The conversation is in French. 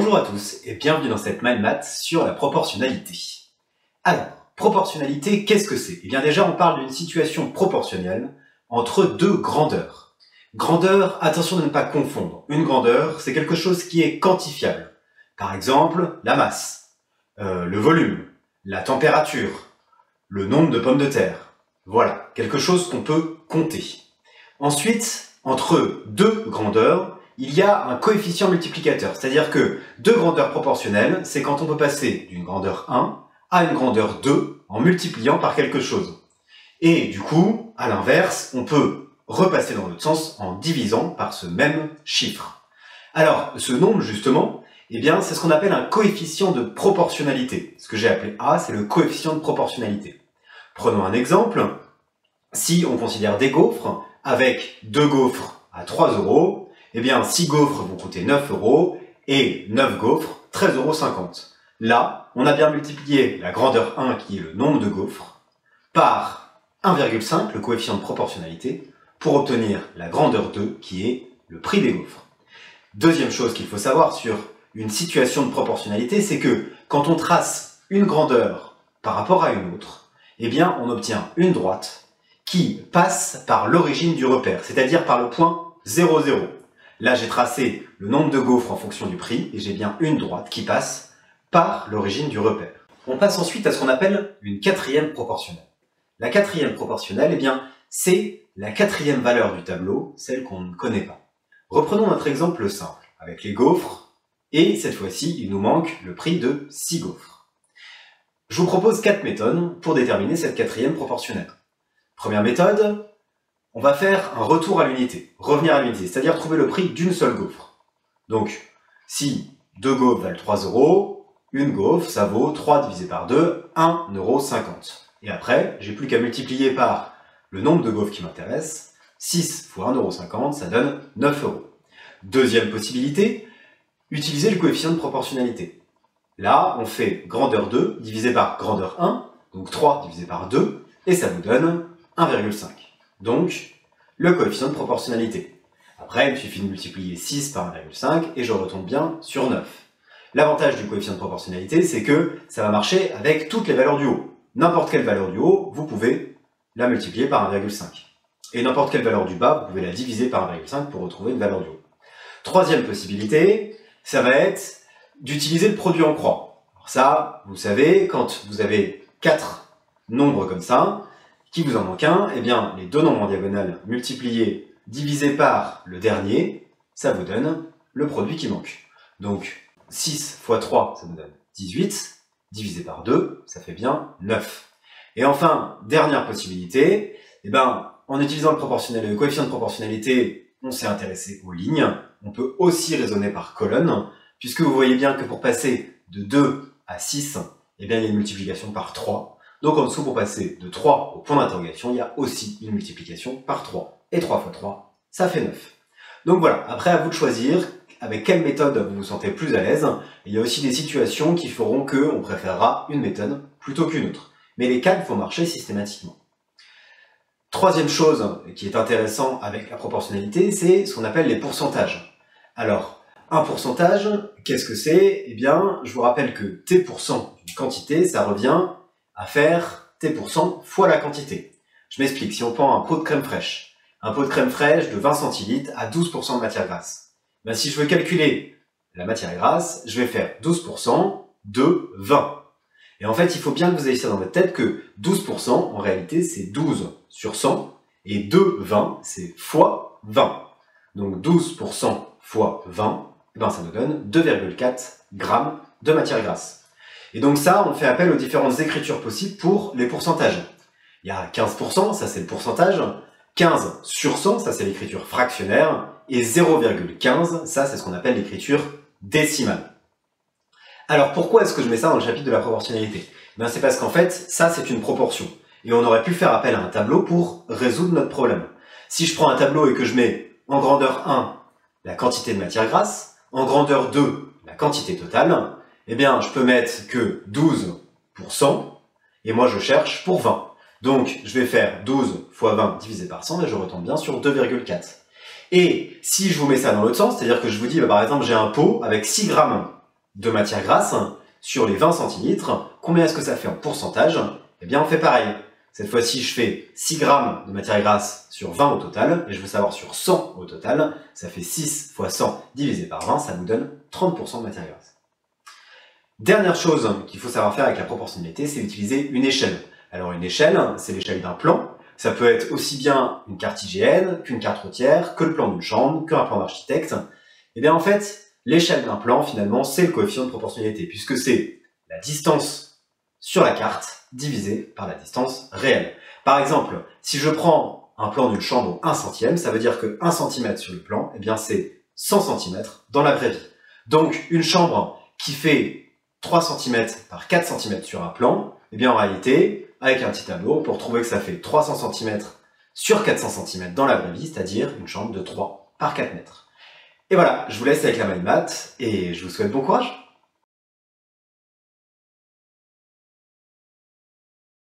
Bonjour à tous et bienvenue dans cette Mind Math sur la proportionnalité. Alors, proportionnalité, qu'est-ce que c'est? Eh bien déjà, on parle d'une situation proportionnelle entre deux grandeurs. Grandeur, attention de ne pas confondre. Une grandeur, c'est quelque chose qui est quantifiable. Par exemple, la masse, le volume, la température, le nombre de pommes de terre. Voilà, quelque chose qu'on peut compter. Ensuite, entre deux grandeurs, il y a un coefficient multiplicateur, c'est-à-dire que deux grandeurs proportionnelles, c'est quand on peut passer d'une grandeur 1 à une grandeur 2 en multipliant par quelque chose. Et du coup, à l'inverse, on peut repasser dans l'autre sens en divisant par ce même chiffre. Alors, ce nombre, justement, eh bien, c'est ce qu'on appelle un coefficient de proportionnalité. Ce que j'ai appelé A, c'est le coefficient de proportionnalité. Prenons un exemple. Si on considère des gaufres, avec 2 gaufres à 3 €, eh bien 6 gaufres vont coûter 9 € et 9 gaufres 13,50 €. Là, on a bien multiplié la grandeur 1, qui est le nombre de gaufres, par 1,5, le coefficient de proportionnalité, pour obtenir la grandeur 2, qui est le prix des gaufres. Deuxième chose qu'il faut savoir sur une situation de proportionnalité, c'est que quand on trace une grandeur par rapport à une autre, eh bien on obtient une droite qui passe par l'origine du repère, c'est-à-dire par le point 0, 0. Là, j'ai tracé le nombre de gaufres en fonction du prix et j'ai bien une droite qui passe par l'origine du repère. On passe ensuite à ce qu'on appelle une quatrième proportionnelle. La quatrième proportionnelle, eh bien, c'est la quatrième valeur du tableau, celle qu'on ne connaît pas. Reprenons notre exemple simple avec les gaufres et cette fois-ci, il nous manque le prix de 6 gaufres. Je vous propose 4 méthodes pour déterminer cette quatrième proportionnelle. Première méthode, on va faire un retour à l'unité, revenir à l'unité, c'est-à-dire trouver le prix d'une seule gaufre. Donc, si 2 gaufres valent 3 €, une gaufre, ça vaut 3 divisé par 2, 1,50 €. Et après, j'ai plus qu'à multiplier par le nombre de gaufres qui m'intéresse. 6 fois 1,50 €, ça donne 9 €. Deuxième possibilité, utiliser le coefficient de proportionnalité. Là, on fait grandeur 2 divisé par grandeur 1, donc 3 divisé par 2, et ça vous donne 1,5. Donc, le coefficient de proportionnalité. Après, il suffit de multiplier 6 par 1,5 et je retombe bien sur 9. L'avantage du coefficient de proportionnalité, c'est que ça va marcher avec toutes les valeurs du haut. N'importe quelle valeur du haut, vous pouvez la multiplier par 1,5. Et n'importe quelle valeur du bas, vous pouvez la diviser par 1,5 pour retrouver une valeur du haut. Troisième possibilité, ça va être d'utiliser le produit en croix. Alors ça, vous savez, quand vous avez 4 nombres comme ça, qui vous en manque un, eh bien, les deux nombres en diagonale multipliés, divisés par le dernier, ça vous donne le produit qui manque. Donc, 6 fois 3, ça vous donne 18, divisé par 2, ça fait bien 9. Et enfin, dernière possibilité, eh ben, en utilisant le coefficient de proportionnalité, on s'est intéressé aux lignes. On peut aussi raisonner par colonne, puisque vous voyez bien que pour passer de 2 à 6, eh bien, il y a une multiplication par 3. Donc en dessous, pour passer de 3 au point d'interrogation, il y a aussi une multiplication par 3. Et 3 fois 3, ça fait 9. Donc voilà, après à vous de choisir avec quelle méthode vous vous sentez plus à l'aise. Il y a aussi des situations qui feront qu'on préférera une méthode plutôt qu'une autre. Mais les 4 vont marcher systématiquement. Troisième chose qui est intéressant avec la proportionnalité, c'est ce qu'on appelle les pourcentages. Alors, un pourcentage, qu'est-ce que c'est? Eh bien, je vous rappelle que T% d'une quantité, ça revient à faire T% fois la quantité. Je m'explique, si on prend un pot de crème fraîche de 20 centilitres à 12% de matière grasse, ben si je veux calculer la matière grasse, je vais faire 12% de 20. Et en fait, il faut bien que vous ayez ça dans votre tête que 12%, en réalité, c'est 12 sur 100, et 20, c'est fois 20. Donc 12% fois 20, ben ça nous donne 2,4 grammes de matière grasse. Et donc ça, on fait appel aux différentes écritures possibles pour les pourcentages. Il y a 15%, ça c'est le pourcentage, 15 sur 100, ça c'est l'écriture fractionnaire, et 0,15, ça c'est ce qu'on appelle l'écriture décimale. Alors pourquoi est-ce que je mets ça dans le chapitre de la proportionnalité? Ben, c'est parce qu'en fait, ça c'est une proportion. Et on aurait pu faire appel à un tableau pour résoudre notre problème. Si je prends un tableau et que je mets en grandeur 1 la quantité de matière grasse, en grandeur 2 la quantité totale, eh bien, je peux mettre que 12%, et moi je cherche pour 20. Donc, je vais faire 12 fois 20 divisé par 100, et je retombe bien sur 2,4. Et si je vous mets ça dans l'autre sens, c'est-à-dire que je vous dis, bah, par exemple, j'ai un pot avec 6 grammes de matière grasse sur les 20 centilitres. Combien est-ce que ça fait en pourcentage? Eh bien, on fait pareil. Cette fois-ci, je fais 6 grammes de matière grasse sur 20 au total, et je veux savoir sur 100 au total, ça fait 6 fois 100 divisé par 20, ça nous donne 30% de matière grasse. Dernière chose qu'il faut savoir faire avec la proportionnalité, c'est utiliser une échelle. Alors une échelle, c'est l'échelle d'un plan. Ça peut être aussi bien une carte IGN, qu'une carte routière, que le plan d'une chambre, qu'un plan d'architecte. Et bien en fait, l'échelle d'un plan, finalement, c'est le coefficient de proportionnalité, puisque c'est la distance sur la carte divisée par la distance réelle. Par exemple, si je prends un plan d'une chambre au 1 centième, ça veut dire que 1 cm sur le plan, eh bien c'est 100 cm dans la vraie vie. Donc une chambre qui fait 3 cm par 4 cm sur un plan, eh bien en réalité, avec un petit tableau, on peut retrouver que ça fait 300 cm sur 400 cm dans la vraie vie, c'est-à-dire une chambre de 3 par 4 mètres. Et voilà, je vous laisse avec la main de maths et je vous souhaite bon courage.